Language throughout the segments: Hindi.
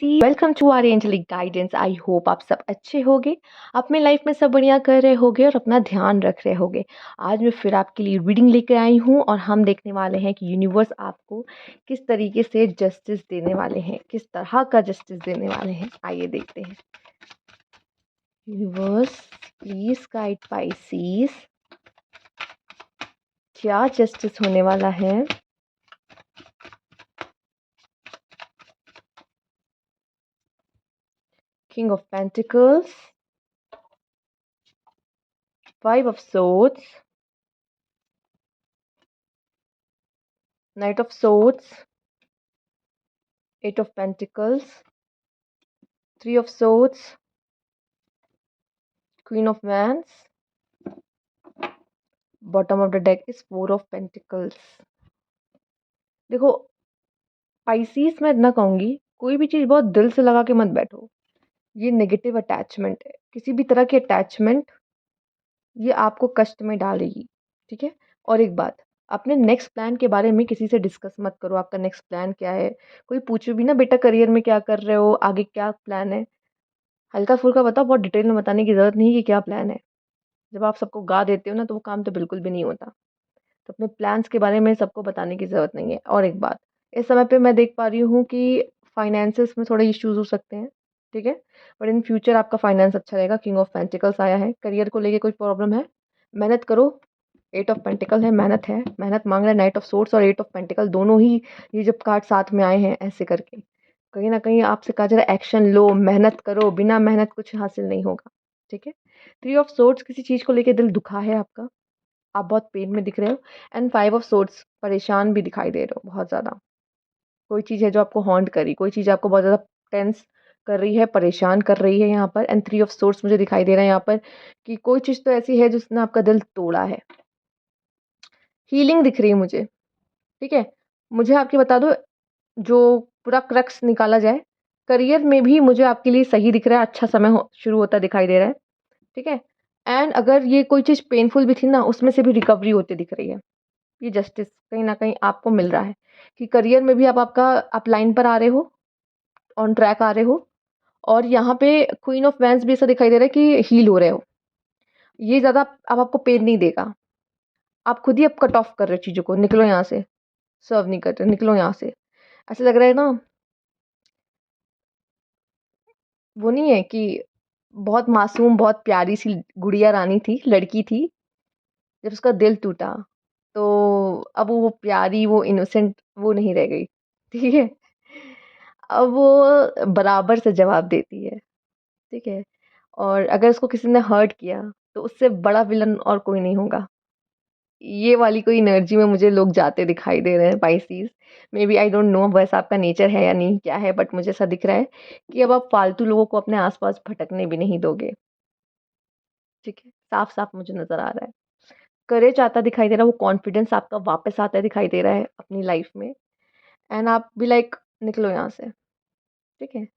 Welcome to our angelic guidance. I hope आप सब अच्छे होगे, अपने लाइफ में सब बढ़िया कर रहे होगे और अपना ध्यान रख रहे होगे। आज मैं फिर आपके लिए रीडिंग लेकर आई हूँ और हम देखने वाले हैं कि यूनिवर्स आपको किस तरीके से जस्टिस देने वाले हैं, किस तरह का जस्टिस देने वाले हैं। आइए देखते हैं। यूनिवर्स प्लीज गाइड पाइसेस, क्या जस्टिस होने वाला है। King of pentacles, five of swords, Knight of Swords, Eight of Pentacles, Three of Swords, Queen of Wands, bottom of the deck is Four of Pentacles। देखो पाइसीस, मैं इतना कहूँगी, कोई भी चीज़ बहुत दिल से लगा के मत बैठो। ये नेगेटिव अटैचमेंट है, किसी भी तरह की अटैचमेंट ये आपको कष्ट में डालेगी। ठीक है। और एक बात, अपने नेक्स्ट प्लान के बारे में किसी से डिस्कस मत करो। आपका नेक्स्ट प्लान क्या है, कोई पूछे भी ना बेटा करियर में क्या कर रहे हो, आगे क्या प्लान है, हल्का फुल्का बताओ। बहुत डिटेल में बताने की ज़रूरत नहीं है कि क्या प्लान है। जब आप सबको गा देते हो ना तो वो काम तो बिल्कुल भी नहीं होता। तो अपने प्लान्स के बारे में सबको बताने की ज़रूरत नहीं है। और एक बात, इस समय पे मैं देख पा रही हूँ कि फाइनेंसेस में थोड़े इश्यूज हो सकते हैं। ठीक है। बट इन फ्यूचर आपका फाइनेंस अच्छा रहेगा। किंग ऑफ पेंटिकल्स आया है। करियर को लेके कोई प्रॉब्लम है, मेहनत करो। एट ऑफ पेंटिकल है, मेहनत मांग रहा है। नाइट ऑफ सोर्ट्स और एट ऑफ पेंटिकल दोनों ही, ये जब कार्ड साथ में आए हैं ऐसे करके, कहीं ना कहीं आपसे कहा जा रहा है एक्शन लो, मेहनत करो। बिना मेहनत कुछ हासिल नहीं होगा। ठीक है। थ्री ऑफ सोर्ट्स, किसी चीज़ को लेके दिल दुखा है आपका, आप बहुत पेन में दिख रहे हो। एंड फाइव ऑफ सोर्ट्स, परेशान भी दिखाई दे रहे हो बहुत ज़्यादा। कोई चीज़ है जो आपको हॉन्ट करी, कोई चीज़ आपको बहुत ज़्यादा टेंस कर रही है, परेशान कर रही है यहाँ पर। एंड थ्री ऑफ सोर्ट्स मुझे दिखाई दे रहा है यहाँ पर कि कोई चीज़ तो ऐसी है जिसने आपका दिल तोड़ा है। हीलिंग दिख रही है मुझे। ठीक है। मुझे आपके बता दो, जो पूरा क्रक्स निकाला जाए, करियर में भी मुझे आपके लिए सही दिख रहा है। अच्छा समय शुरू होता दिखाई दे रहा है। ठीक है। एंड अगर ये कोई चीज़ पेनफुल भी थी ना, उसमें से भी रिकवरी होती दिख रही है। ये जस्टिस कहीं न कहीं आपको मिल रहा है कि करियर में भी आप लाइन पर आ रहे हो, ऑन ट्रैक आ रहे हो। और यहाँ पे क्वीन ऑफ वैंस भी ऐसा दिखाई दे रहा है कि हील हो रहे हो। ये ज़्यादा अब आपको पेन नहीं देगा। आप खुद ही अब कट ऑफ कर रहे हो चीज़ों को, निकलो यहाँ से, सर्व नहीं कर रहे, निकलो यहाँ से। ऐसा लग रहा है ना, वो नहीं है कि बहुत मासूम, बहुत प्यारी सी गुड़िया रानी थी, लड़की थी, जब उसका दिल टूटा, तो अब वो प्यारी, वो इनोसेंट वो नहीं रह गई। ठीक है। अब वो बराबर से जवाब देती है। ठीक है। और अगर उसको किसी ने हर्ट किया तो उससे बड़ा विलन और कोई नहीं होगा। ये वाली कोई एनर्जी में मुझे लोग जाते दिखाई दे रहे हैं Pisces. Maybe I don't know वैसा आपका नेचर है या नहीं, क्या है, बट मुझे ऐसा दिख रहा है कि अब आप फालतू लोगों को अपने आसपास भटकने भी नहीं दोगे। ठीक है। साफ साफ मुझे नजर आ रहा है, करेज आता दिखाई दे रहा है, वो कॉन्फिडेंस आपका वापस आता दिखाई दे रहा है अपनी लाइफ में। एंड आप भी लाइक, निकलो यहाँ से। ठीक है।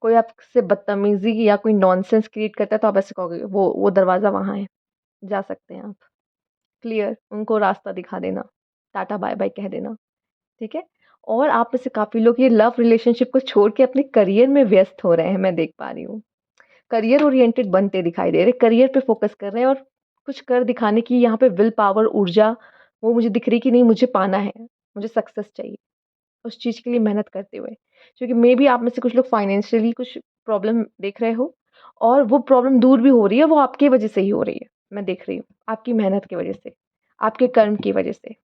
कोई आपसे बदतमीजी या कोई नॉनसेंस क्रिएट करता है तो आप ऐसे कहोगे वो दरवाज़ा वहाँ है, जा सकते हैं आप। क्लियर, उनको रास्ता दिखा देना, टाटा बाय बाय कह देना। ठीक है। और आप में से काफ़ी लोग ये लव रिलेशनशिप को छोड़ के अपने करियर में व्यस्त हो रहे हैं, मैं देख पा रही हूँ। करियर ओरिएंटेड बनते दिखाई दे रहे, करियर पे फोकस कर रहे हैं और कुछ कर दिखाने की यहाँ पे विल पावर, ऊर्जा, वो मुझे दिख रही कि नहीं, मुझे पाना है, मुझे सक्सेस चाहिए, उस चीज़ के लिए मेहनत करते हुए। क्योंकि मे बी आप में से कुछ लोग फाइनेंशियली कुछ प्रॉब्लम देख रहे हो, और वो प्रॉब्लम दूर भी हो रही है, वो आपकी वजह से ही हो रही है। मैं देख रही हूँ आपकी मेहनत की वजह से, आपके कर्म की वजह से।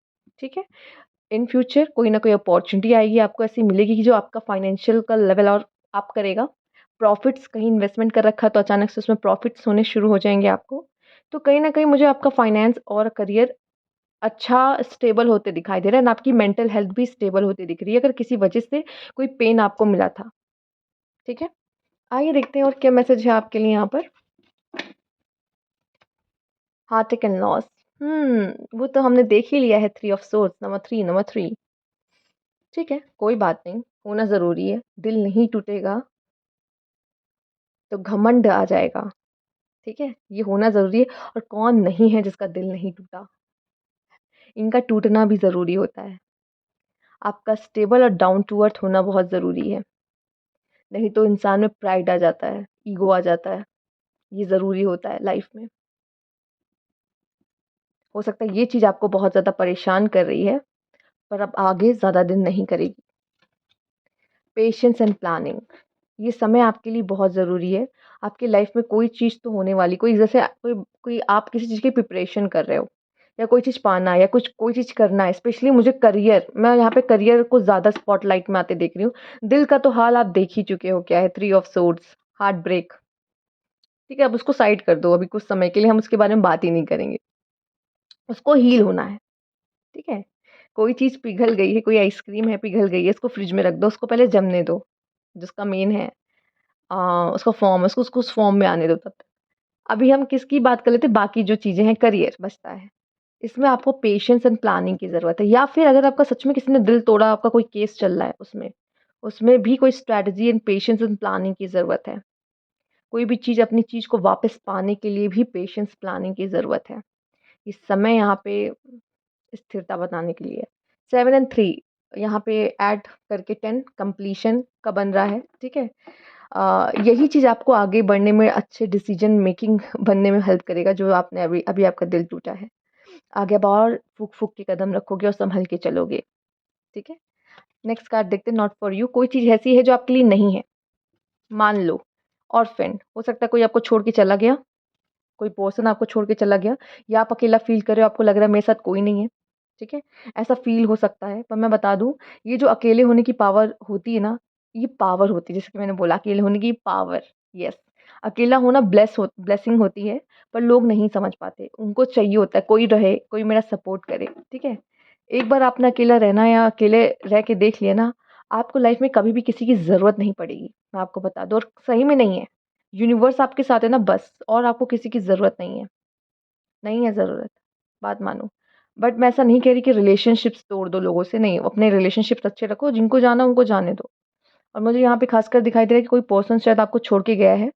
ठीक है। इन फ्यूचर कोई ना कोई अपॉर्चुनिटी आएगी, आपको ऐसी मिलेगी कि जो आपका फाइनेंशियल का लेवल और अप करेगा। प्रॉफिट्स, कहीं इन्वेस्टमेंट कर रखा है तो अचानक से उसमें प्रॉफिट्स होने शुरू हो जाएंगे आपको। तो कहीं ना कहीं मुझे आपका फाइनेंस और करियर अच्छा स्टेबल होते दिखाई दे रहा है, एंड आपकी मेंटल हेल्थ भी स्टेबल होती दिख रही है, अगर किसी वजह से कोई पेन आपको मिला था। ठीक है। आइए देखते हैं और क्या मैसेज है आपके लिए यहाँ पर। हार्ट एंड लॉस, वो तो हमने देख ही लिया है। Three of swords, number 3। ठीक है, कोई बात नहीं, होना ज़रूरी है। दिल नहीं टूटेगा तो घमंड आ जाएगा। ठीक है, ये होना ज़रूरी है। और कौन नहीं है जिसका दिल नहीं टूटा, इनका टूटना भी ज़रूरी होता है। आपका स्टेबल और डाउन टू अर्थ होना बहुत ज़रूरी है। नहीं तो इंसान में प्राइड आ जाता है, ईगो आ जाता है। ये ज़रूरी होता है लाइफ में। हो सकता है ये चीज़ आपको बहुत ज़्यादा परेशान कर रही है, पर अब आगे ज़्यादा दिन नहीं करेगी। पेशेंस एंड प्लानिंग, ये समय आपके लिए बहुत ज़रूरी है। आपकी लाइफ में कोई चीज़ तो होने वाली, कोई जैसे कोई कोई आप किसी चीज़ की प्रिपरेशन कर रहे हो या कोई चीज़ पाना है या कुछ कोई चीज़ करना है, स्पेशली मुझे करियर, मैं यहाँ पे करियर को ज़्यादा स्पॉटलाइट में आते देख रही हूँ। दिल का तो हाल आप देख ही चुके हो क्या है, 3 ऑफ सोर्ड्स, हार्ट ब्रेक। ठीक है, अब उसको साइड कर दो, अभी कुछ समय के लिए हम उसके बारे में बात ही नहीं करेंगे। उसको हील होना है, ठीक है? कोई चीज़ पिघल गई है, कोई आइसक्रीम है पिघल गई है, इसको फ्रिज में रख दो, उसको पहले जमने दो, जिसका मेन है अ, उसका फॉर्म, उसको उसको उस फॉर्म में आने दो तब तक। अभी हम किसकी बात कर लेते हैं, बाकी जो चीज़ें हैं, करियर बचता है। इसमें आपको पेशेंस एंड प्लानिंग की ज़रूरत है, या फिर अगर आपका सच में किसी ने दिल तोड़ा, आपका कोई केस चल रहा है उसमें, उसमें भी कोई strategy and patience and planning की ज़रूरत है। कोई भी चीज़, अपनी चीज़ को वापस पाने के लिए भी पेशेंस प्लानिंग की ज़रूरत है। इस समय यहाँ पे स्थिरता बताने के लिए 7 एंड 3 यहाँ पे ऐड करके 10 कंप्लीशन का बन रहा है, ठीक है? यही चीज़ आपको आगे बढ़ने में, अच्छे डिसीजन मेकिंग बनने में हेल्प करेगा, जो आपने अभी अभी आपका दिल टूटा है। आगे अब और फूँक-फूँक के कदम रखोगे और सँभल के चलोगे, ठीक है? नेक्स्ट कार्ड देखते हैं, नॉट फॉर यू। कोई चीज़ ऐसी है जो आपके लिए नहीं है। मान लो ऑर्फन, हो सकता है कोई आपको छोड़ के चला गया, कोई पर्सन आपको छोड़ के चला गया, या आप अकेला फ़ील कर रहे हो, आपको लग रहा है मेरे साथ कोई नहीं है, ठीक है? ऐसा फ़ील हो सकता है, पर मैं बता दूँ, ये जो अकेले होने की पावर होती है ना, ये पावर होती है, जैसे कि मैंने बोला अकेले होने की पावर, यस। अकेला होना ब्लेसिंग होती है, पर लोग नहीं समझ पाते। उनको चाहिए होता है कोई रहे, कोई मेरा सपोर्ट करे, ठीक है? एक बार आपने अकेला रहना या अकेले रह के देख लिया ना, आपको लाइफ़ में कभी भी किसी की ज़रूरत नहीं पड़ेगी, मैं आपको बता दूँ, और सही में नहीं है। यूनिवर्स आपके साथ है ना बस, और आपको किसी की ज़रूरत नहीं है, नहीं है ज़रूरत, बात मानो। बट मैं ऐसा नहीं कह रही कि रिलेशनशिप्स तोड़ दो लोगों से, नहीं, अपने रिलेशनशिप्स अच्छे रखो, जिनको जाना उनको जाने दो। और मुझे यहाँ पे खासकर दिखाई दे रहा है कि कोई पर्सन शायद आपको छोड़ के गया है,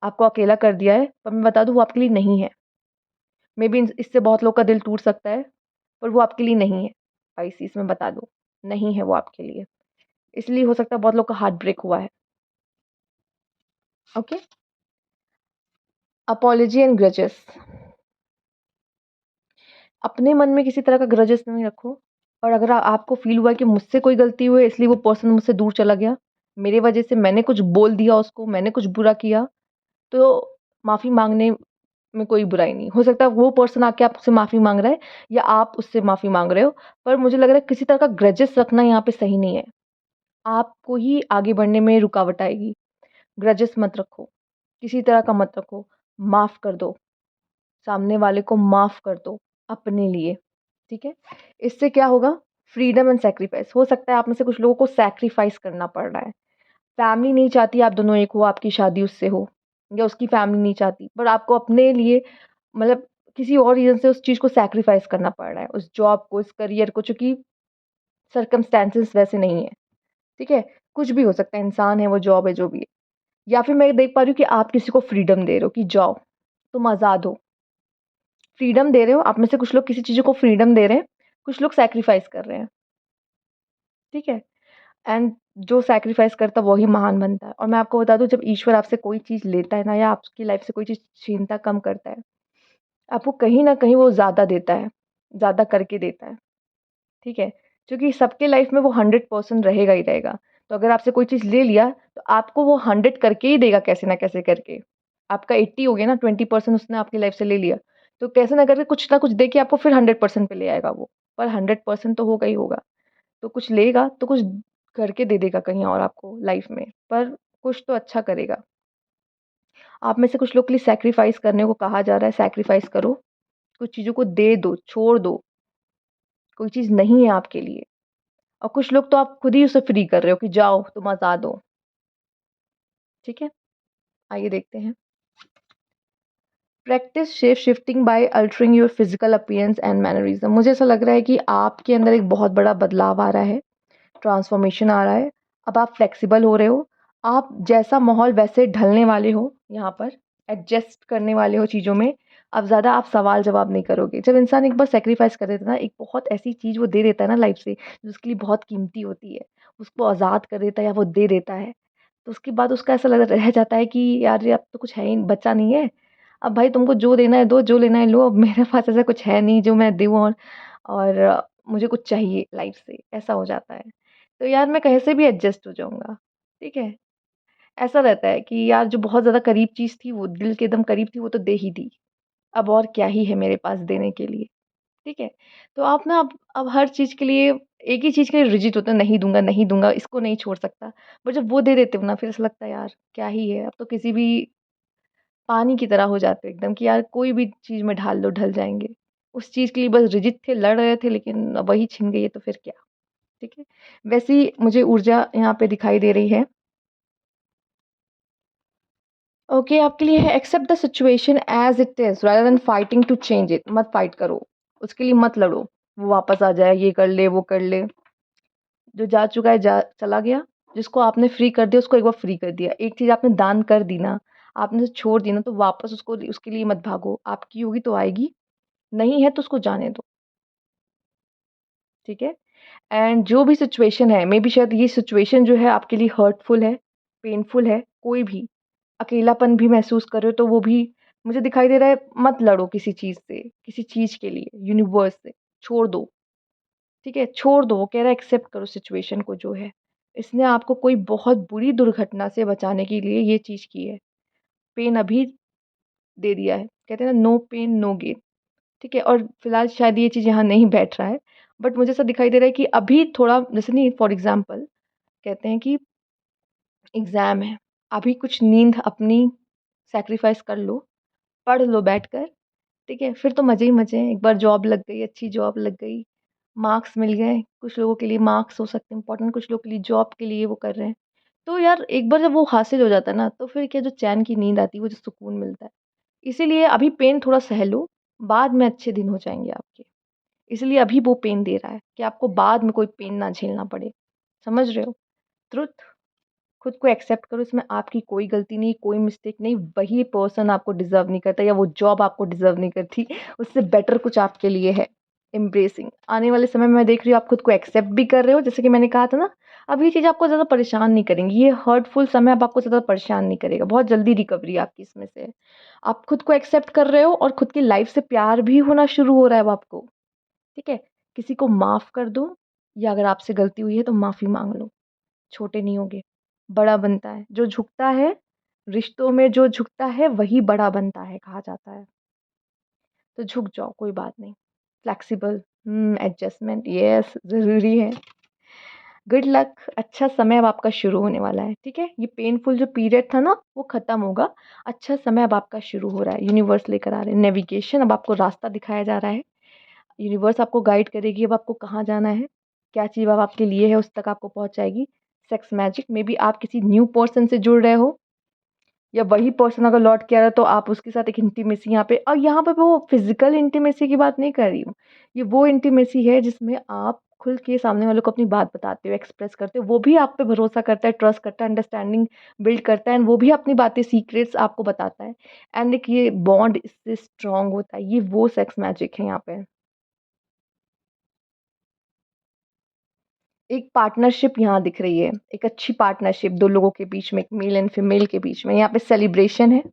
आपको अकेला कर दिया है, पर मैं बता दूँ वो आपके लिए नहीं है। मेबी इससे बहुत लोग का दिल टूट सकता है, पर वो आपके लिए नहीं है। स्पाइसीज़ में बता दूँ, नहीं है वो आपके लिए। इसलिए हो सकता है बहुत लोग का हार्ट ब्रेक हुआ है, ओके? अपॉलजी एंड ग्रजेस, अपने मन में किसी तरह का ग्रजेस नहीं रखो, और अगर आपको फ़ील हुआ कि मुझसे कोई गलती हुई है इसलिए वो पर्सन मुझसे दूर चला गया, मेरे वजह से मैंने कुछ बोल दिया उसको, मैंने कुछ बुरा किया, तो माफ़ी माँगने में कोई बुराई नहीं। हो सकता है वो पर्सन आके आपसे माफ़ी माँग रहा है या आप उससे माफ़ी माँग रहे हो, पर मुझे लग रहा है किसी तरह का ग्रजेस रखना यहाँ पे सही नहीं है। आपको ही आगे बढ़ने में रुकावट आएगी। ग्रजेस मत रखो, किसी तरह का मत रखो, माफ़ कर दो, सामने वाले को माफ़ कर दो अपने लिए, ठीक है? इससे क्या होगा, फ्रीडम एंड सैक्रिफाइस, हो सकता है आप में से कुछ लोगों को सैक्रिफाइस करना पड़ रहा है। फैमिली नहीं चाहती आप दोनों एक हो, आपकी शादी उससे हो, या उसकी फैमिली नहीं चाहती, पर आपको अपने लिए, मतलब किसी और रीज़न से उस चीज़ को सैक्रिफाइस करना पड़ रहा है, उस जॉब को, इस करियर को, चूँकि सर्कमस्टेंसेस वैसे नहीं है, ठीक है? कुछ भी हो सकता है, इंसान है, वो जॉब है, जो भी है। या फिर मैं देख पा रही हूँ कि आप किसी को फ्रीडम दे रहे हो कि जाओ, तुम आज़ाद हो। फ्रीडम दे रहे हो, आप में से कुछ लोग किसी चीज़ को फ्रीडम दे रहे हैं, कुछ लोग सैक्रिफाइस कर रहे हैं, ठीक है? एंड जो सैक्रिफाइस करता है वही महान बनता है। और मैं आपको बता दूँ, जब ईश्वर आपसे कोई चीज़ लेता है ना, या आपकी लाइफ़ से कोई चीज़ छीनता, कम करता है, आपको कहीं न कहीं वो ज़्यादा देता है, ज़्यादा करके देता है, ठीक है? क्योंकि सबके लाइफ़ में वो 100% रहेगा ही रहेगा। तो अगर आपसे कोई चीज़ ले लिया, तो आपको वो 100 करके ही देगा, कैसे ना कैसे करके। आपका 80 हो गया ना, 20% उसने आपकी लाइफ़ से ले लिया, तो कैसे ना करके कुछ ना कुछ दे के आपको फिर 100% पे ले आएगा वो। पर 100% तो होगा ही होगा। तो कुछ लेगा, तो कुछ करके दे देगा कहीं और आपको लाइफ़ में, पर कुछ तो अच्छा करेगा। आप में से कुछ लोग के लिए सैक्रिफाइस करने को कहा जा रहा है, सैक्रिफाइस करो, कुछ चीज़ों को दे दो, छोड़ दो, कोई चीज़ नहीं है आपके लिए। और कुछ लोग तो आप खुद ही उसे फ्री कर रहे हो कि जाओ, तुम आज़ाद हो, ठीक है? आइए देखते हैं। Practice shape shifting by altering your physical appearance and mannerism, मुझे ऐसा लग रहा है कि आपके अंदर एक बहुत बड़ा बदलाव आ रहा है, ट्रांसफॉर्मेशन आ रहा है। अब आप फ्लेक्सिबल हो रहे हो, आप जैसा माहौल वैसे ढलने वाले हो, यहाँ पर एडजस्ट करने वाले हो चीज़ों में। अब ज़्यादा आप सवाल जवाब नहीं करोगे। जब इंसान एक बार सैक्रिफाइस कर देता है ना, एक बहुत ऐसी चीज़ वो दे देता है ना लाइफ से, जो उसके लिए बहुत कीमती होती है, उसको आज़ाद कर देता है या वो दे देता है, तो उसके बाद उसका ऐसा लग रह जाता है कि यार ये अब तो कुछ है ही बचा नहीं है। अब भाई तुमको जो देना है दो, जो लेना है लो, अब मेरे पास ऐसा कुछ है नहीं जो मैं दूँ और मुझे कुछ चाहिए लाइफ़ से, ऐसा हो जाता है। तो यार मैं कैसे भी एडजस्ट हो जाऊँगा, ठीक है? ऐसा रहता है कि यार जो बहुत ज़्यादा करीब चीज़ थी, वो दिल के एकदम करीब थी, वो तो दे ही दी। अब और क्या ही है मेरे पास देने के लिए, ठीक है? तो आप ना अब हर चीज़ के लिए एक ही चीज़ के लिए रिजिड होते हैं, नहीं दूँगा, नहीं दूँगा, इसको नहीं छोड़ सकता। बट जब वो दे देते हो ना, फिर ऐसा लगता है यार क्या ही है, अब तो किसी भी पानी की तरह हो जाते हो एकदम कि यार कोई भी चीज़ में ढाल दो, ढल जाएँगे। उस चीज़ के लिए बस रिजिड थे, लड़ रहे थे, लेकिन अब वही छिन गई है तो फिर क्या, ठीक है? वैसी मुझे ऊर्जा यहाँ पे दिखाई दे रही है। ओके, आपके लिए है accept the situation as it is rather than fighting to change it. मत फाइट करो, उसके लिए मत लड़ो। वो वापस आ जाए, ये कर ले, वो कर ले। जो जा चुका है जा चला गया, जिसको आपने फ्री कर दिया उसको एक बार फ्री कर दिया। एक चीज़ आपने दान कर दी ना, आपने उसे छोड़ दी ना तो वापस उसको उसके लिए मत भागो। आपकी होगी तो आएगी, नहीं है तो उसको जाने दो, ठीक है? एंड जो भी सिचुएशन है, मेबी शायद ये सिचुएशन जो है आपके लिए हर्टफुल है, पेनफुल है, कोई भी, अकेलापन भी महसूस कर रहे हो तो वो भी मुझे दिखाई दे रहा है मत लड़ो किसी चीज़ से, किसी चीज़ के लिए, यूनिवर्स से, छोड़ दो, ठीक है? छोड़ दो, वो कह रहा है एक्सेप्ट करो सिचुएशन को जो है। इसने आपको कोई बहुत बुरी दुर्घटना से बचाने के लिए ये चीज़ की है, पेन अभी दे दिया है। कहते हैं ना नो पेन नो गेन, ठीक है? और फिलहाल शायद ये चीज़ यहाँ नहीं बैठ रहा है, बट मुझे ऐसा दिखाई दे रहा है कि अभी थोड़ा जैसे नहीं फॉर एग्ज़ाम्पल कहते हैं कि एग्ज़ाम है, अभी कुछ नींद अपनी सैक्रिफ़ाइस कर लो, पढ़ लो बैठकर, ठीक है? फिर तो मज़े ही मज़े हैं, एक बार जॉब लग गई, अच्छी जॉब लग गई, मार्क्स मिल गए, कुछ लोगों के लिए मार्क्स हो सकते हैं इम्पोर्टेंट, कुछ लोगों के लिए जॉब के लिए वो कर रहे हैं। तो यार एक बार जब वो हासिल हो जाता है ना, तो फिर क्या जो चैन की नींद आती है, वो जो सुकून मिलता है। इसीलिए अभी पेन थोड़ा सह लो, बाद में अच्छे दिन हो जाएँगे आपके। इसलिए अभी वो पेन दे रहा है कि आपको बाद में कोई पेन ना झेलना पड़े। समझ रहे हो? ट्रुथ खुद को एक्सेप्ट करो, इसमें आपकी कोई गलती नहीं, कोई मिस्टेक नहीं, वही पर्सन आपको डिज़र्व नहीं करता या वो जॉब आपको डिज़र्व नहीं करती, उससे बेटर कुछ आपके लिए है। एम्ब्रेसिंग आने वाले समय में मैं देख रही हूँ आप खुद को एक्सेप्ट भी कर रहे हो, जैसे कि मैंने कहा था ना, अब ये चीज़ आपको ज़्यादा परेशान नहीं करेंगी, ये हर्टफुल समय अब आपको ज़्यादा परेशान नहीं करेगा, बहुत जल्दी रिकवरी आपकी इसमें से। आप खुद को एक्सेप्ट कर रहे हो और खुद की लाइफ़ से प्यार भी होना शुरू हो रहा है अब आपको, ठीक है? किसी को माफ़ कर दो या अगर आपसे गलती हुई है तो माफ़ी माँग लो। छोटे नहीं होगे, बड़ा बनता है। जो झुकता है, रिश्तों में जो झुकता है वही बड़ा बनता है कहा जाता है। तो झुक जाओ कोई बात नहीं। फ्लेक्सिबल एडजस्टमेंट यस ज़रूरी है। गुड लक अच्छा समय अब आपका शुरू होने वाला है, ठीक है? ये पेनफुल जो पीरियड था ना वो ख़त्म होगा। अच्छा समय अब आपका शुरू हो रहा है। यूनिवर्स लेकर आ रहे हैं नेविगेशन अब आपको रास्ता दिखाया जा रहा है। यूनिवर्स आपको गाइड करेगी अब आपको कहाँ जाना है, क्या चीज़ अब आपके लिए है उस तक आपको पहुँचाएगी। सेक्स मैजिक मे बी आप किसी न्यू पर्सन से जुड़ रहे हो या वही पर्सन अगर लौट के आ रहा है तो आप उसके साथ एक इंटीमेसी यहाँ पे वो फिज़िकल इंटीमेसी की बात नहीं कर रही हूँ। ये वो इंटीमेसी है जिसमें आप खुल के सामने वालों को अपनी बात बताते हो, एक्सप्रेस करते हो, वो भी आप पे भरोसा करता है, ट्रस्ट करता है, अंडरस्टैंडिंग बिल्ड करता है एंड वो भी अपनी बातें सीक्रेट्स आपको बताता है एंड एक ये बॉन्ड इससे स्ट्रॉन्ग होता है। ये वो सेक्स मैजिक है यहाँ पे। एक पार्टनरशिप यहाँ दिख रही है, एक अच्छी पार्टनरशिप 2 लोगों के बीच में, एक मेल एंड फीमेल के बीच में। यहाँ पे सेलिब्रेशन है,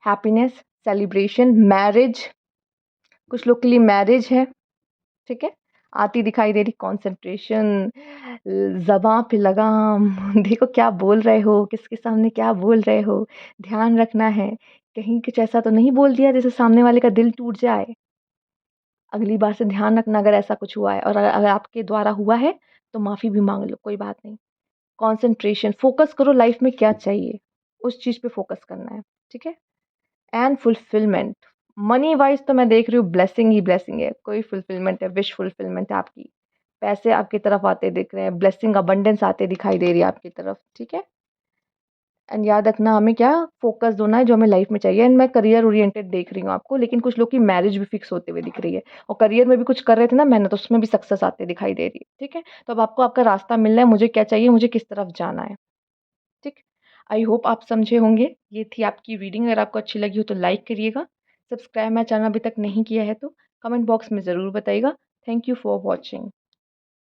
हैप्पीनेस, सेलिब्रेशन, मैरिज, कुछ लोग के लिए मैरिज है, ठीक है? आती दिखाई दे रही कंसंट्रेशन, ज़बाँ पे लगाम, देखो क्या बोल रहे हो, किसके सामने क्या बोल रहे हो, ध्यान रखना है, कहीं कुछ ऐसा तो नहीं बोल दिया जिससे सामने वाले का दिल टूट जाए। अगली बार से ध्यान रखना अगर ऐसा कुछ हुआ है और अगर अगर आपके द्वारा हुआ है, तो माफ़ी भी माँग लो, कोई बात नहीं। कंसंट्रेशन फोकस करो लाइफ में क्या चाहिए, उस चीज़ पे फोकस करना है, ठीक है? एंड फुलफिलमेंट, मनी वाइज़ तो मैं देख रही हूँ ब्लेसिंग ही ब्लेसिंग है, कोई फुलफिलमेंट है, विश फुलफिलमेंट है आपकी। पैसे आपकी तरफ आते दिख रहे हैं, ब्लेसिंग अबंडेंस आते दिखाई दे रही है आपकी तरफ, ठीक है? एंड याद रखना हमें क्या फ़ोकस होना है जो हमें लाइफ़ में चाहिए एंड मैं करियर ओरिएंटेड देख रही हूँ आपको, लेकिन कुछ लोग की मैरिज भी फिक्स होते हुए दिख रही है और करियर में भी कुछ कर रहे थे ना मेहनत, उसमें भी सक्सेस आते दिखाई दे रही है, ठीक है? तो अब आपको आपका रास्ता मिलना है, मुझे क्या चाहिए, मुझे किस तरफ जाना है, ठीक? आई होप आप समझे होंगे। ये थी आपकी रीडिंग, अगर आपको अच्छी लगी हो तो लाइक करिएगा। सब्सक्राइब मेरा चैनल अभी तक नहीं किया है तो कमेंट बॉक्स में ज़रूर बताइएगा। Thank you for watching.